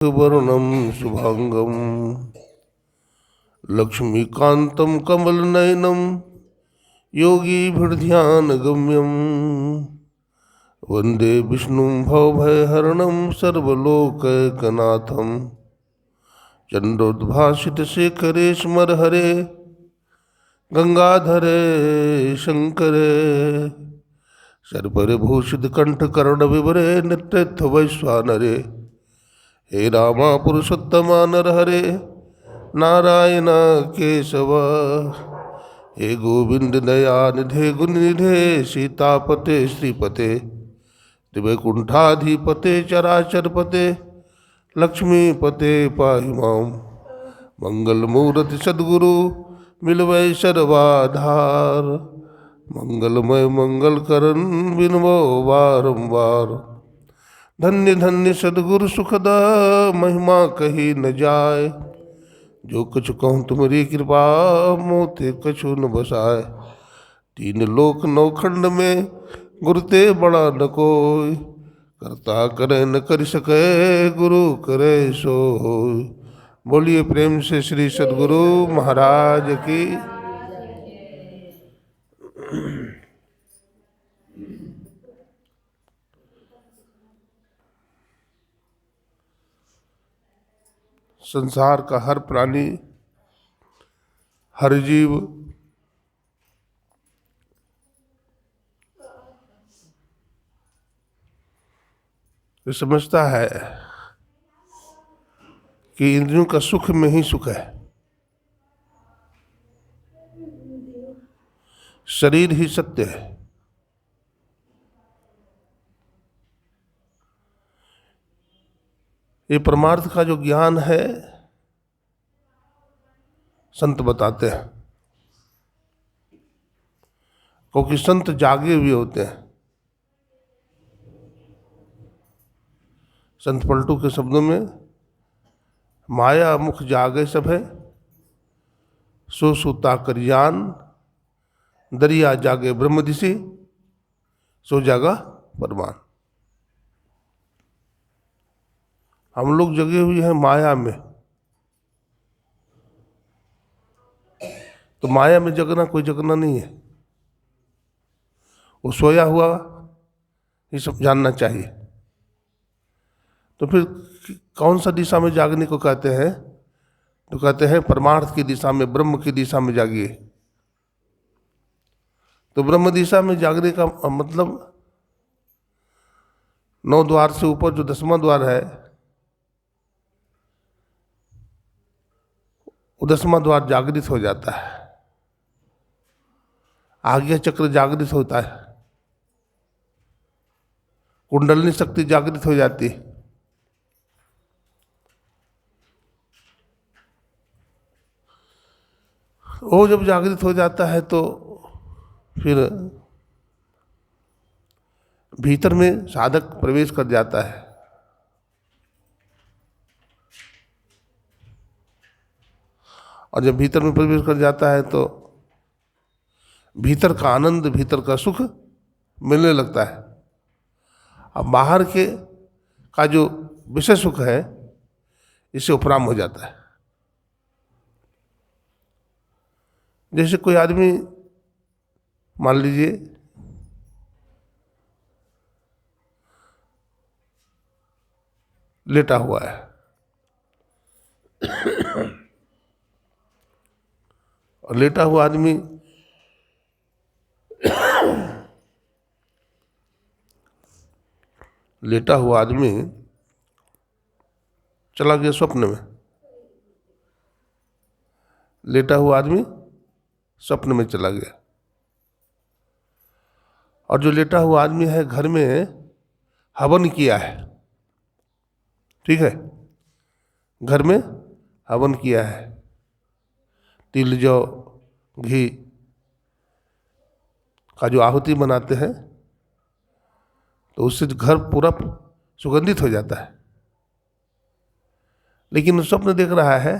वर्णं शुभांगं लक्ष्मीकान्तं कमलनयनं योगीभिर्ध्यानगम्यं वन्दे विष्णुं भवभयहरणं सर्वलोकैकनाथं चन्द्रोद्भासितशेखरे स्मरहरे गंगाधरे शङ्करे सर्परिभूषितकण्ठकर्णविवरे नित्यत्वैश्वानरे हे रामा पुरुषोत्तमा नरहरे नारायण केशव हे गोविंद दयानिधे गुणनिधे सीतापते श्रीपते त्रिवैकुंठाधिपते चराचरपते लक्ष्मीपते पाहि मां मंगलमूर्ति सद्गुरु मिलवै सर्वाधार मंगलमय मंगलकरण बिनवो बारंबार धन्य धन्य सद्गुरु सुखदा महिमा कही न जाय जो कुछ कहूँ तुम्हारी कृपा मोते कछु न बसाए तीन लोक नौखंड में गुरुते बड़ा न कोई करता करे न कर सके गुरु करे सो होय। बोलिए प्रेम से श्री सद्गुरु महाराज की। संसार का हर प्राणी, हर जीव ये समझता है कि इंद्रियों का सुख में ही सुख है, शरीर ही सत्य है। ये परमार्थ का जो ज्ञान है संत बताते हैं, क्योंकि संत जागे हुए होते हैं। संत पलटू के शब्दों में माया मुख जागे सब है, सो सुता कर जान दरिया जागे ब्रह्म दिशि सो जागा परमान। हम लोग जगे हुए हैं माया में, तो माया में जगना कोई जगना नहीं है, वो सोया हुआ ये सब जानना चाहिए। तो फिर कौन सा दिशा में जागने को कहते हैं? तो कहते हैं परमार्थ की दिशा में, ब्रह्म की दिशा में जागिए। तो ब्रह्म दिशा में जागने का मतलब 9 द्वार से ऊपर जो 10वां द्वार है, वो 10वां द्वार जागृत हो जाता है, आज्ञा चक्र जागृत होता है, कुंडलनी शक्ति जागृत हो जाती है। वो जब जागृत हो जाता है तो फिर भीतर में साधक प्रवेश कर जाता है। और जब भीतर में प्रवेश कर जाता है तो भीतर का आनंद, भीतर का सुख मिलने लगता है। अब बाहर के का जो विषय सुख है इससे उपराम हो जाता है। जैसे कोई आदमी मान लीजिए लेटा हुआ है और लेटा हुआ आदमी चला गया स्वप्न में। लेटा हुआ आदमी स्वप्न में चला गया। और जो लेटा हुआ आदमी है घर में हवन किया है, ठीक है, घर में हवन किया है, तिल जौ घी का जो आहुति बनाते हैं तो उससे घर पूरा सुगंधित हो जाता है। लेकिन स्वप्न देख रहा है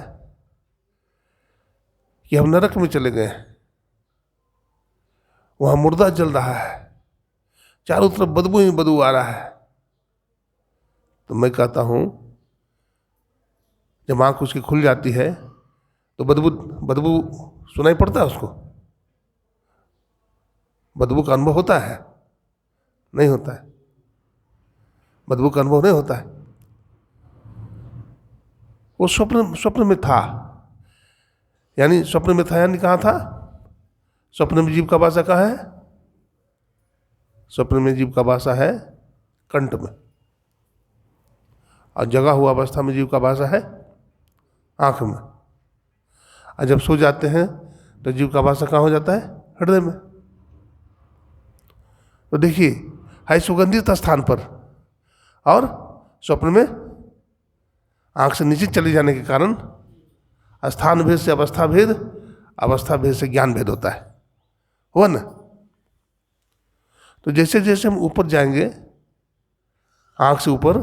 कि हम नरक में चले गए हैं, वहां मुर्दा जल रहा है, चारों तरफ बदबू ही बदबू आ रहा है। तो मैं कहता हूं जब आँख उसकी खुल जाती है तो बदबू बदबू सुनाई पड़ता है उसको? बदबू का अनुभव होता है? नहीं होता है, बदबू का अनुभव नहीं होता है। वो स्वप्न में था, यानी स्वप्न में था, यानी कहाँ था? स्वप्न में जीव का वासा कहाँ है? स्वप्न में जीव का वासा है कंठ में, और जगा हुआ अवस्था में जीव का वासा है आंख में। और जब सो जाते हैं तो जीव का वासा कहाँ हो जाता है? हृदय में। तो देखिए, है सुगंधित स्थान पर, और स्वप्न में आंख से नीचे चले जाने के कारण स्थान भेद से अवस्था भेद, अवस्था भेद से ज्ञान भेद होता है, हुआ ना? तो जैसे जैसे हम ऊपर जाएंगे आंख से ऊपर,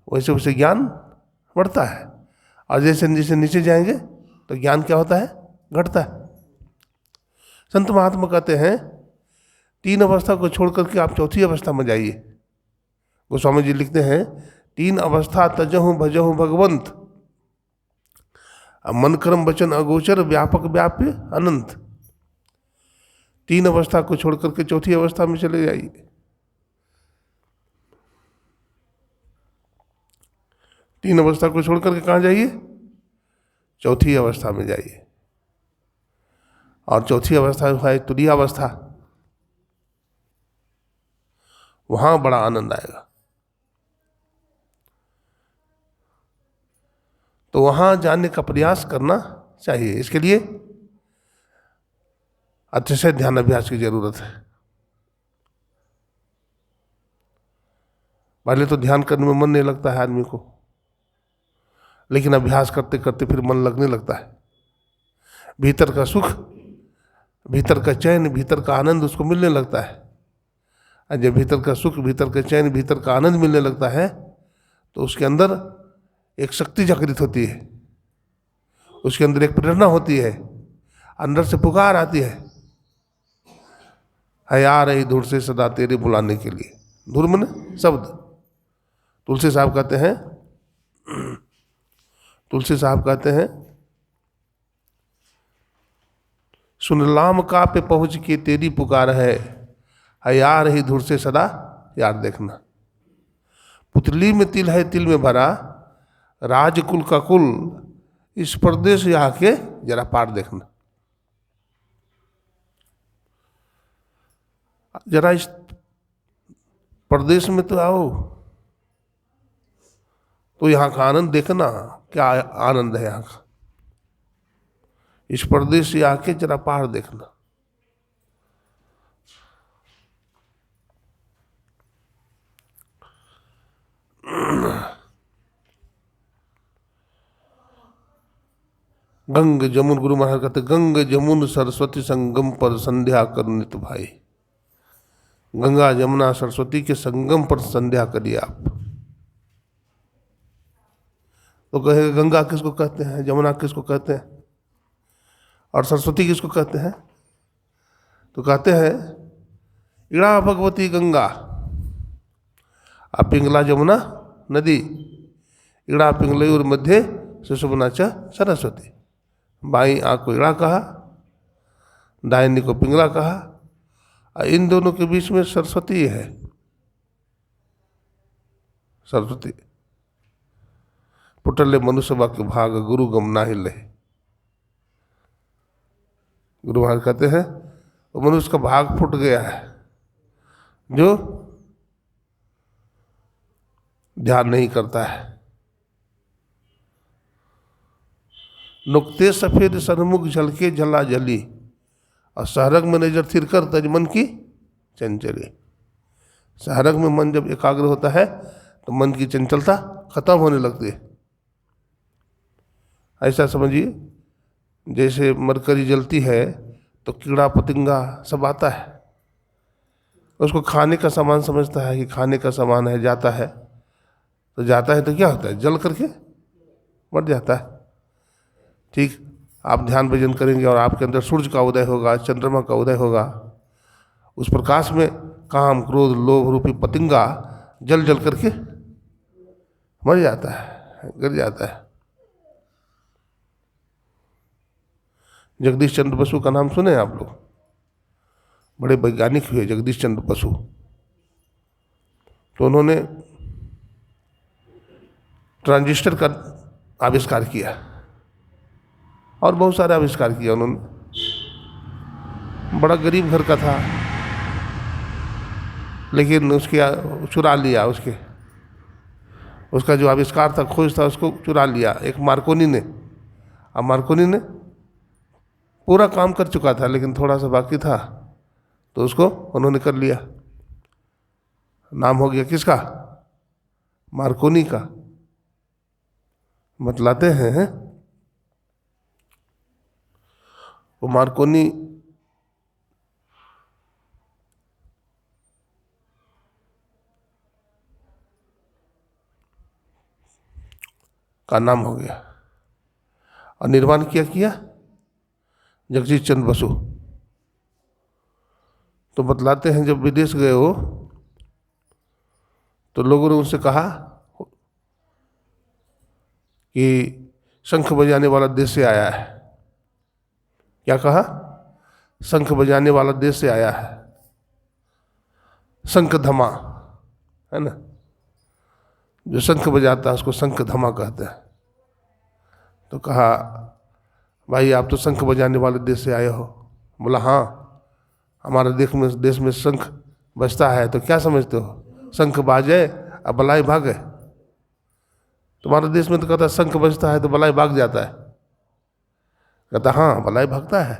वैसे वैसे ज्ञान बढ़ता है, और जैसे जैसे नीचे जाएंगे तो ज्ञान क्या होता है? घटता है। संत महात्मा कहते हैं 3 अवस्था को छोड़ करके आप चौथी अवस्था में जाइए। गोस्वामी जी लिखते हैं 3 अवस्था तजहु भजहु भगवंत, मन कर्म वचन अगोचर व्यापक व्याप्य अनंत। 3 अवस्था को छोड़ करके चौथी अवस्था में चले जाइए। 3 अवस्था को छोड़ करके कहाँ जाइए? चौथी अवस्था में जाइए। और चौथी अवस्था है तुरीय अवस्था, वहां बड़ा आनंद आएगा। तो वहां जाने का प्रयास करना चाहिए। इसके लिए अतिशय ध्यान अभ्यास की जरूरत है। पहले तो ध्यान करने में मन नहीं लगता है आदमी को, लेकिन अभ्यास करते करते फिर मन लगने लगता है। भीतर का सुख, भीतर का चैन, भीतर का आनंद उसको मिलने लगता है। और जब भीतर का सुख, भीतर का चैन, भीतर का आनंद मिलने लगता है तो उसके अंदर एक शक्ति जागृत होती है, उसके अंदर एक प्रेरणा होती है, अंदर से पुकार आती है आ रही धूर से सदा तेरे बुलाने के लिए। धूर में शब्द। तुलसी साहब कहते हैं सुन लाम का पे पहुंच के तेरी पुकार है आ रही धूर से सदा यार देखना। पुतली में तिल है तिल में भरा, राजकुल का कुल इस परदेश यहाँ के जरा पार देखना। जरा इस परदेश में तो आओ, तो यहाँ का आनंद देखना, क्या आनंद है यहाँ का। इस परदेश से आके जरा पार देखना। गंग जमुन, गुरु महाराज कहते गंग जमुन सरस्वती संगम पर संध्या कर नित भाई। गंगा जमुना सरस्वती के संगम पर संध्या करिए आप। तो कहेगा गंगा किसको कहते हैं, जमुना किसको कहते हैं, और सरस्वती किसको कहते हैं? तो कहते हैं इड़ा भगवती गंगा, पिंगला जमुना नदी, इड़ा पिंगलयूर मध्य सुषुम्ना च सरस्वती। बाई आँख को इड़ा कहा, दाहिनी को पिंगला कहा, और इन दोनों के बीच में सरस्वती है। सरस्वती पुटले मनुष्य वाक्य भाग गुरु गम ना हिले। गुरु महाराज कहते हैं वो मनुष्य का भाग फूट गया है जो ध्यान नहीं करता है। नुक्ते सफेद सन्मुख झलके झला जली, और सहरग में नजर थिर कर तज मन की चंचली। सहरग में मन जब एकाग्र होता है तो मन की चंचलता खत्म होने लगती है। ऐसा समझिए जैसे मरकरी जलती है तो कीड़ा पतंगा सब आता है, उसको खाने का सामान समझता है कि खाने का सामान है, जाता है तो क्या होता है, जल करके मर जाता है। ठीक, आप ध्यान भजन करेंगे और आपके अंदर सूर्य का उदय होगा, चंद्रमा का उदय होगा, उस प्रकाश में काम क्रोध लोभ रूपी पतंगा जल जल करके मर जाता है, गिर जाता है। जगदीश चंद्र बसु का नाम सुने आप लोग? बड़े वैज्ञानिक हुए जगदीश चंद्र बसु। तो उन्होंने ट्रांजिस्टर का आविष्कार किया और बहुत सारे आविष्कार किया उन्होंने। बड़ा गरीब घर का था, लेकिन उसके चुरा लिया, उसका जो आविष्कार था, खोज था, उसको चुरा लिया एक मार्कोनी ने। अब मार्कोनी ने पूरा काम कर चुका था, लेकिन थोड़ा सा बाकी था, तो उसको उन्होंने कर लिया। नाम हो गया किसका? मार्कोनी का। बतलाते हैं वो मार्कोनी का नाम हो गया। और निर्माण किया जगदीश चंद्र बसु। तो बतलाते हैं जब विदेश गए हो तो लोगों ने उनसे कहा कि शंख बजाने वाला देश से आया है। क्या कहा? शंख बजाने वाला देश से आया है, शंख धमा, है ना? जो शंख बजाता है उसको शंख धमा कहते हैं। तो कहा, भाई आप तो शंख बजाने वाले देश से आए हो। बोला, हाँ, हमारे देश में शंख बजता है। तो क्या समझते हो? शंख बाजे अब बलाई भागे। तुम्हारे देश में तो कहता शंख बजता है तो बलाई भाग जाता है। कहता हाँ, बलाई भागता है।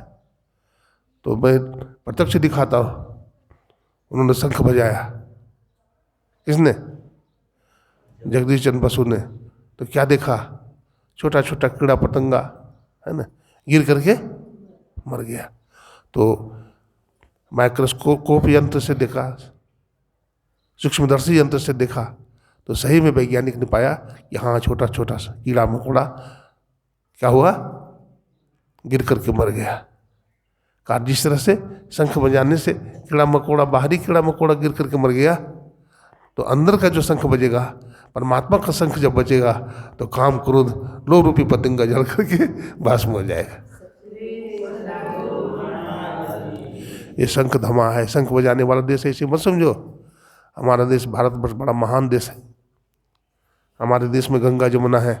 तो मैं प्रत्यक्ष दिखाता हूँ। उन्होंने शंख बजाया। किसने? जगदीश चंद्र बसु ने। तो क्या देखा? छोटा छोटा कीड़ा पतंगा, है ना, गिर करके मर गया। तो माइक्रोस्कोप यंत्र से देखा, सूक्ष्मदर्शी यंत्र से देखा, तो सही में वैज्ञानिक ने पाया कि हाँ, छोटा छोटा सा कीड़ा मकोड़ा क्या हुआ? गिर करके मर गया। कहा जिस तरह से शंख बजाने से कीड़ा मकोड़ा, बाहरी कीड़ा मकोड़ा गिर करके मर गया, तो अंदर का जो शंख बजेगा, परमात्मा का शंख जब बजेगा, तो काम क्रोध लोभ रूपी पतंगा जल करके भस्म हो जाएगा। ये शंख धमा है, शंख बजाने वाला देश है, इसे मत समझो। हमारा देश भारतवर्ष बड़ा महान देश है। हमारे देश में गंगा जमुना है,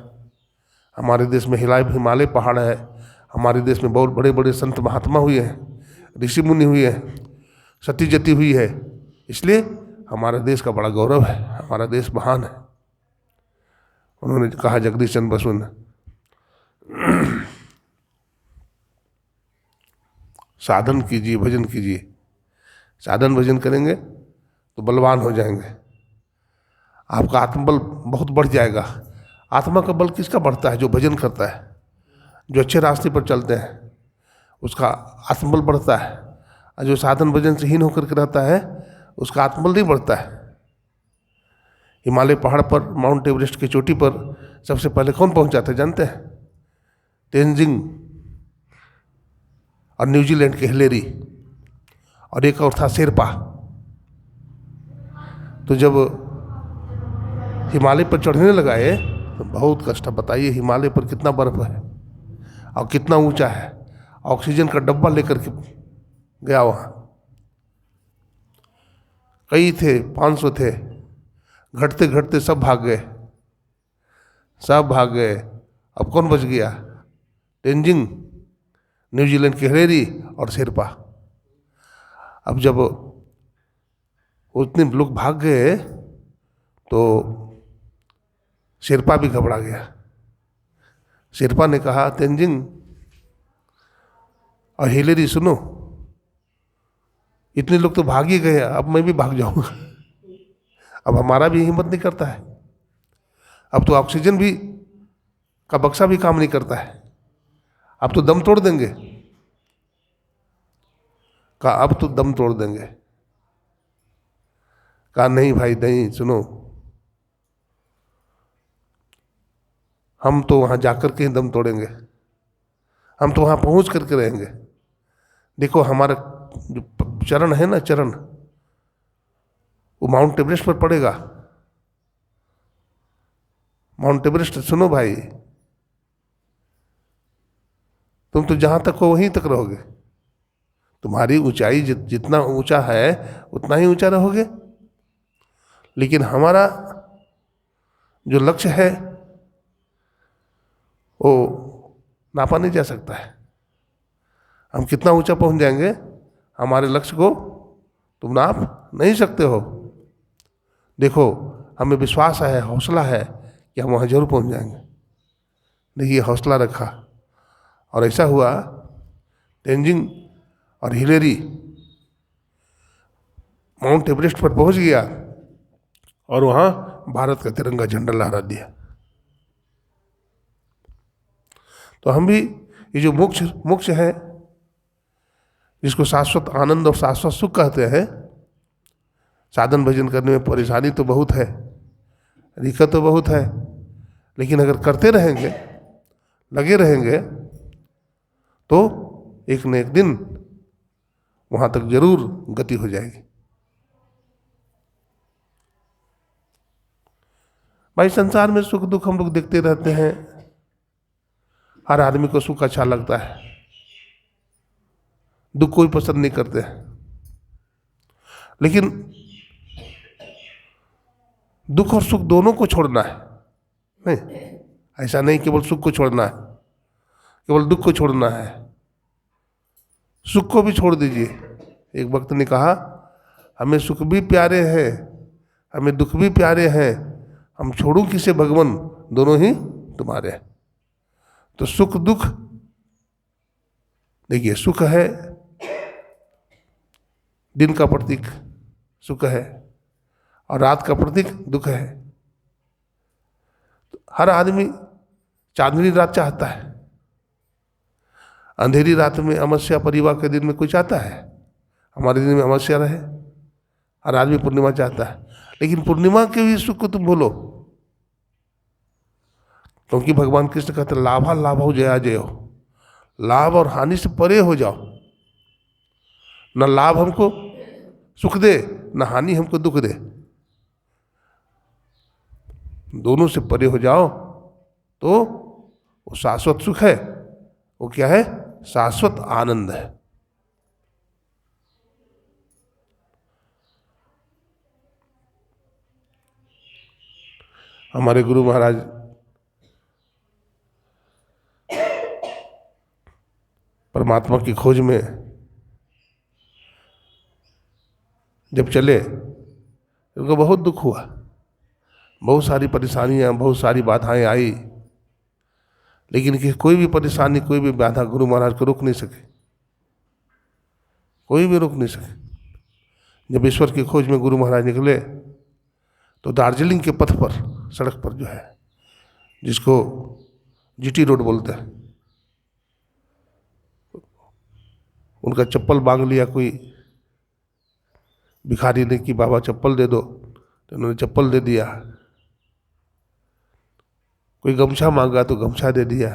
हमारे देश में हिमालय पहाड़ है, हमारे देश में बहुत बड़े बड़े संत महात्मा हुए हैं, ऋषि मुनि हुए हैं, सती जती हुई है। इसलिए हमारे देश का बड़ा गौरव है, हमारा देश महान है। उन्होंने कहा जगदीश चंद्र बसु ने, साधन कीजिए, भजन कीजिए। साधन भजन करेंगे तो बलवान हो जाएंगे, आपका आत्मबल बहुत बढ़ जाएगा। आत्मा का बल किसका बढ़ता है? जो भजन करता है, जो अच्छे रास्ते पर चलते हैं, उसका आत्मबल बढ़ता है। और जो साधन भजन से हीन होकर के रहता है, उसका आत्मबल नहीं बढ़ता है। हिमालय पहाड़ पर, माउंट एवरेस्ट की चोटी पर सबसे पहले कौन पहुंचा था जानते हैं? तेंजिंग और न्यूजीलैंड के हिलेरी, और एक और था शेरपा। तो जब हिमालय पर चढ़ने लगाए तो बहुत कष्ट। बताइए हिमालय पर कितना बर्फ है और कितना ऊंचा है। ऑक्सीजन का डब्बा लेकर के गया वहाँ, कई थे, 500 थे, घटते घटते सब भाग गए, सब भाग गए। अब कौन बच गया? तेंजिंग, न्यूजीलैंड के हिलेरी और शेरपा। अब जब उतने लोग भाग गए तो शेरपा भी घबरा गया। शेरपा ने कहा, तेंजिंग और हिलेरी सुनो, इतने लोग तो भाग ही गए, अब मैं भी भाग जाऊंगा। अब हमारा भी हिम्मत नहीं करता है, अब तो ऑक्सीजन भी का बक्सा भी काम नहीं करता है, अब तो दम तोड़ देंगे। कहा अब तो दम तोड़ देंगे। कहा नहीं भाई नहीं, सुनो, हम तो वहां जाकर के ही दम तोड़ेंगे, हम तो वहां पहुंच करके रहेंगे। देखो हमारा जो चरण है ना, चरण, वो माउंट एवरेस्ट पर पड़ेगा। माउंट एवरेस्ट सुनो भाई, तुम तो जहाँ तक हो वहीं तक रहोगे। तुम्हारी ऊंचाई जितना ऊंचा है उतना ही ऊंचा रहोगे। लेकिन हमारा जो लक्ष्य है वो नापा नहीं जा सकता है। हम कितना ऊंचा पहुंच जाएंगे हमारे लक्ष्य को तुम नाप नहीं सकते हो। देखो, हमें विश्वास है, हौसला है कि हम वहाँ जरूर पहुंच जाएंगे। देखिए, हौसला रखा और ऐसा हुआ, तेंजिंग और हिलेरी माउंट एवरेस्ट पर पहुंच गया और वहाँ भारत का तिरंगा झंडा लहरा दिया। तो हम भी ये जो मोक्ष है, जिसको शाश्वत आनंद और शाश्वत सुख कहते हैं, साधन भजन करने में परेशानी तो बहुत है, दिक्कत तो बहुत है, लेकिन अगर करते रहेंगे, लगे रहेंगे, तो एक न एक दिन वहां तक जरूर गति हो जाएगी। भाई, संसार में सुख दुख हम लोग देखते रहते हैं। हर आदमी को सुख अच्छा लगता है, दुख कोई पसंद नहीं करते हैं। लेकिन दुख और सुख दोनों को छोड़ना है। नहीं, ऐसा नहीं केवल सुख को छोड़ना है, केवल दुख को छोड़ना है। सुख को भी छोड़ दीजिए। एक वक्त ने कहा, हमें सुख भी प्यारे हैं, हमें दुख भी प्यारे हैं, हम छोड़ूं किसे भगवान, दोनों ही तुम्हारे हैं। तो सुख दुख, देखिए, सुख है दिन का प्रतीक, सुख है, और रात का प्रतीक दुख है। तो हर आदमी चांदनी रात चाहता है। अंधेरी रात में, अमावस्या परिवार के दिन में कोई चाहता है हमारे दिन में अमावस्या रहे? हर आदमी पूर्णिमा चाहता है। लेकिन पूर्णिमा के भी सुख को तुम बोलो, क्योंकि भगवान कृष्ण कहते हैं, लाभा लाभो जया जयो, लाभ और हानि से परे हो जाओ। न लाभ हमको सुख दे, न हानि हमको दुख दे, दोनों से परे हो जाओ, तो वो शाश्वत सुख है। वो क्या है? शाश्वत आनंद है। हमारे गुरु महाराज परमात्मा की खोज में जब चले, उनको बहुत दुख हुआ, बहुत सारी परेशानियां, बहुत सारी बाधाएं आई, लेकिन कि कोई भी परेशानी, कोई भी बाधा गुरु महाराज को रोक नहीं सके, कोई भी रोक नहीं सके। जब ईश्वर की खोज में गुरु महाराज निकले, तो दार्जिलिंग के पथ पर, सड़क पर जो है, जिसको जीटी रोड बोलते हैं, उनका चप्पल मांग लिया कोई भिखारी ने कि बाबा चप्पल दे दो, तो उन्होंने चप्पल दे दिया। कोई गमछा मांगा तो गमछा दे दिया,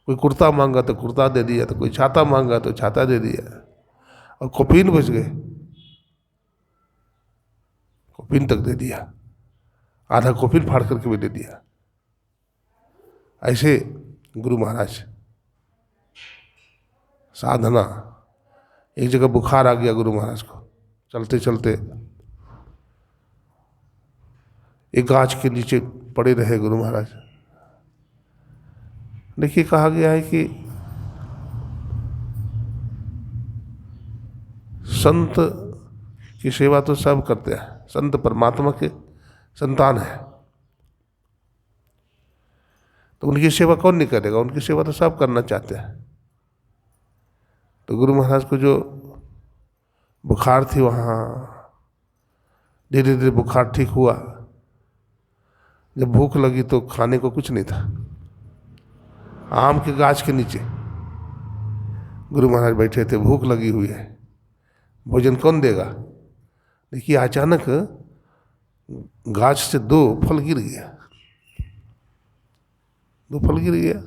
कोई कुर्ता मांगा तो कुर्ता दे दिया, तो कोई छाता मांगा तो छाता दे दिया, और कॉपिन बच गए, कॉपिन तक दे दिया, आधा कॉपिन फाड़ करके भी दे दिया। ऐसे गुरु महाराज साधना। एक जगह बुखार आ गया गुरु महाराज को, चलते चलते एक गाछ के नीचे पड़े रहे गुरु महाराज। देखिए, कहा गया है कि संत की सेवा तो सब करते हैं, संत परमात्मा के संतान है, तो उनकी सेवा कौन नहीं करेगा? उनकी सेवा तो सब करना चाहते हैं। तो गुरु महाराज को जो बुखार थी, वहाँ धीरे धीरे बुखार ठीक हुआ। जब भूख लगी तो खाने को कुछ नहीं था। आम के गाछ के नीचे गुरु महाराज बैठे थे, भूख लगी हुई है, भोजन कौन देगा? देखिए, अचानक गाछ से दो फल गिर गया, दो फल गिर गया।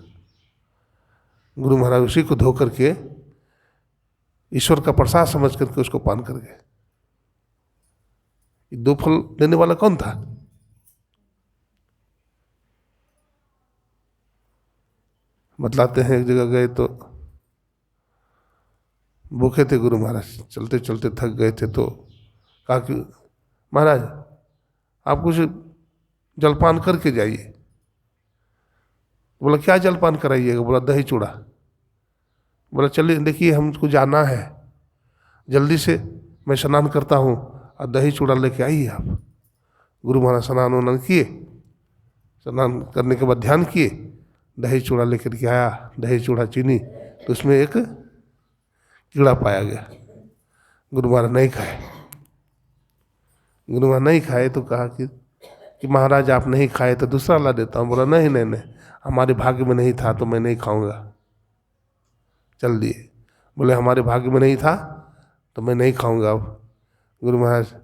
गुरु महाराज उसी को धो करके ईश्वर का प्रसाद समझ करके उसको पान कर गए। दो फल देने वाला कौन था? बतलाते हैं एक जगह गए तो भूखे थे गुरु महाराज, चलते चलते थक गए थे, तो कहा कि महाराज आप कुछ जलपान करके जाइए। बोला क्या जलपान कराइएगा? बोला दही चूड़ा। बोला चलिए देखिए हमको जाना है, जल्दी से मैं स्नान करता हूँ और दही चूड़ा लेके आइए आप। गुरु महाराज स्नान वान किए, स्नान करने के बाद ध्यान किए, दही चूड़ा लेकर के आया, दही चूड़ा चीनी, तो उसमें एक कीड़ा पाया गया। गुरु महाराज नहीं खाए। गुरु महाराज नहीं खाए तो कहा कि महाराज आप नहीं खाए तो दूसरा ला देता हूँ। बोला नहीं नहीं नहीं, हमारे भाग्य में नहीं था तो मैं नहीं खाऊंगा। चल दिए। बोले हमारे भाग्य में नहीं था तो मैं नहीं खाऊंगा। अब गुरु महाराज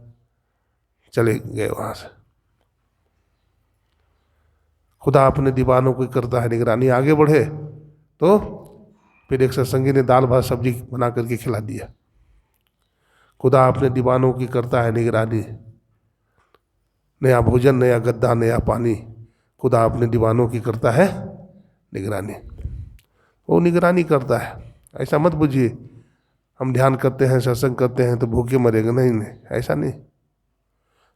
चले गए वहाँ से। खुदा अपने दीवानों को करता है निगरानी। आगे बढ़े तो फिर एक सत्संगी ने दाल भात सब्जी बना करके खिला दिया। खुदा अपने दीवानों की करता है निगरानी, नया भोजन, नया गद्दा, नया पानी, खुदा अपने दीवानों की करता है निगरानी। वो निगरानी करता है। ऐसा मत बुझिए हम ध्यान करते हैं, सत्संग करते हैं तो भूखे मरेगा, नहीं नहीं, ऐसा नहीं।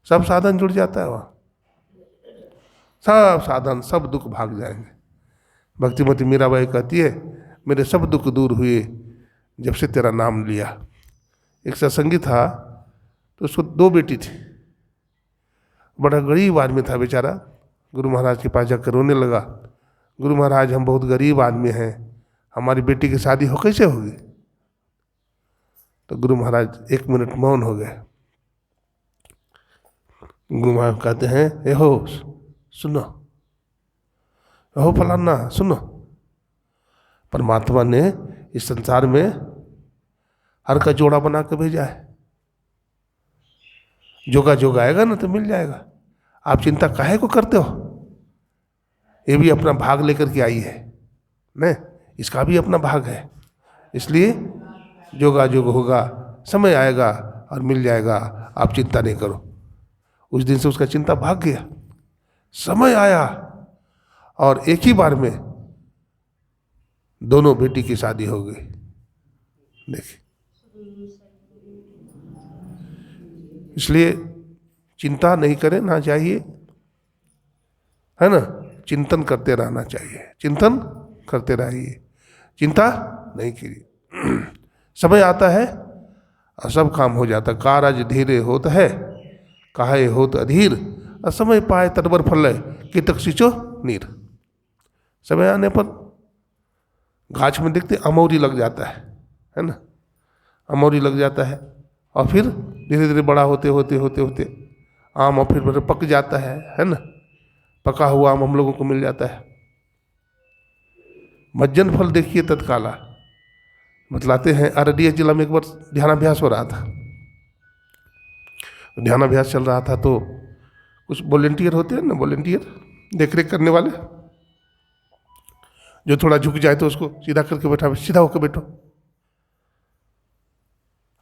सब साधन जुड़ जाता है वहाँ, सब साधन, सब दुख भाग जाएंगे। भक्तिमती मीराबाई कहती है मेरे सब दुख दूर हुए जब से तेरा नाम लिया। एक सत्संगी था तो उसको 2 बेटी थी, बड़ा गरीब आदमी था बेचारा। गुरु महाराज के पास जाकर रोने लगा, गुरु महाराज हम बहुत गरीब आदमी हैं, हमारी बेटी की शादी हो कैसे होगी? तो गुरु महाराज 1 मिनट मौन हो गए। गुरु महाराज कहते हैं ए हो सुनो, हो फलाना सुनो, परमात्मा ने इस संसार में हर का जोड़ा बना के भेजा है, जोगा जोगा आएगा ना तो मिल जाएगा। आप चिंता काहे को करते हो? ये भी अपना भाग लेकर के आई है न, इसका भी अपना भाग है, इसलिए जोगा जोग होगा, समय आएगा और मिल जाएगा, आप चिंता नहीं करो। उस दिन से उसका चिंता भाग गया। समय आया और एक ही बार में दोनों बेटी की शादी हो गई। देखिए, इसलिए चिंता नहीं करें ना चाहिए, है ना, चिंतन करते रहना चाहिए, चिंतन करते रहिए, चिंता नहीं कीजिए। समय आता है और सब काम हो जाता। कारज धीरे होत है काहे होत अधीर, और समय पाए तटबर फल कीटक सिंचो नीर। समय आने पर गाछ में देखते अमौरी लग जाता है ना, अमौरी लग जाता है और फिर धीरे धीरे बड़ा होते होते होते होते आम और फिर पक जाता है ना, पका हुआ आम हम लोगों को मिल जाता है। मज्जन फल देखिए तत्काला। बतलाते हैं अररिया जिला में एक बार ध्यानाभ्यास हो रहा था, ध्यानाभ्यास चल रहा था तो कुछ वॉलेंटियर होते हैं ना, वॉलेंटियर देख रेख करने वाले, जो थोड़ा झुक जाए तो उसको सीधा करके बैठा, सीधा होकर बैठो,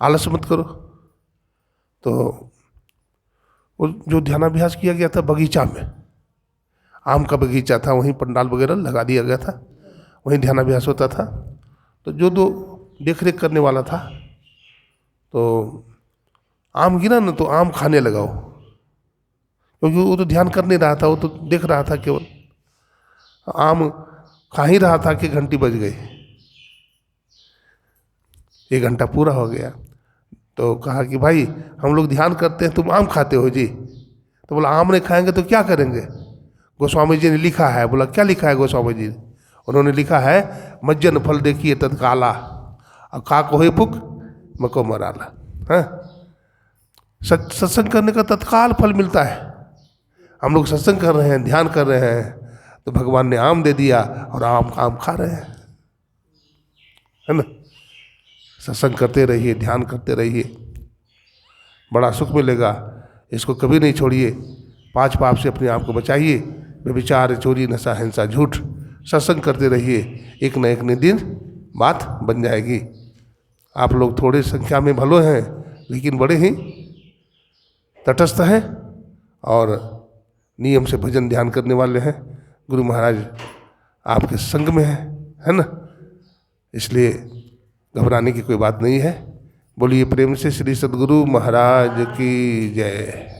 आलस मत करो। तो वो जो ध्यानाभ्यास किया गया था बगीचा में, आम का बगीचा था, वहीं पंडाल वगैरह लगा दिया गया था, वहीं ध्यानाभ्यास होता था। तो जो दो देख रेख करने वाला था तो आम गिरा ना तो आम खाने लगा वो, क्योंकि वो तो ध्यान कर नहीं रहा था, वो तो देख रहा था केवल, आम खा ही रहा था कि घंटी बज गई। 1 घंटा पूरा हो गया तो कहा कि भाई हम लोग ध्यान करते हैं, तुम आम खाते हो जी? तो बोला आम नहीं खाएंगे तो क्या करेंगे? गोस्वामी जी ने लिखा है। बोला क्या लिखा है गोस्वामी जी? उन्होंने लिखा है मज्जन फल देखिए तत्काला, और का कोहे पुक मको मराला। हाँ, सत्संग करने का तत्काल फल मिलता है। हम लोग सत्संग कर रहे हैं, ध्यान कर रहे हैं, तो भगवान ने आम दे दिया और आम खा रहे हैं, है ना। सत्संग करते रहिए, ध्यान करते रहिए, बड़ा सुख मिलेगा। इसको कभी नहीं छोड़िए। 5 पाप से अपने आप को बचाइए, व्यभिचार, चोरी, नशा, हिंसा, झूठ। सत्संग करते रहिए, एक न दिन बात बन जाएगी। आप लोग थोड़े संख्या में भलो हैं, लेकिन बड़े ही तटस्थ हैं और नियम से भजन ध्यान करने वाले हैं। गुरु महाराज आपके संग में हैं, है ना। इसलिए घबराने की कोई बात नहीं है। बोलिए प्रेम से श्री सद्गुरु महाराज की जय।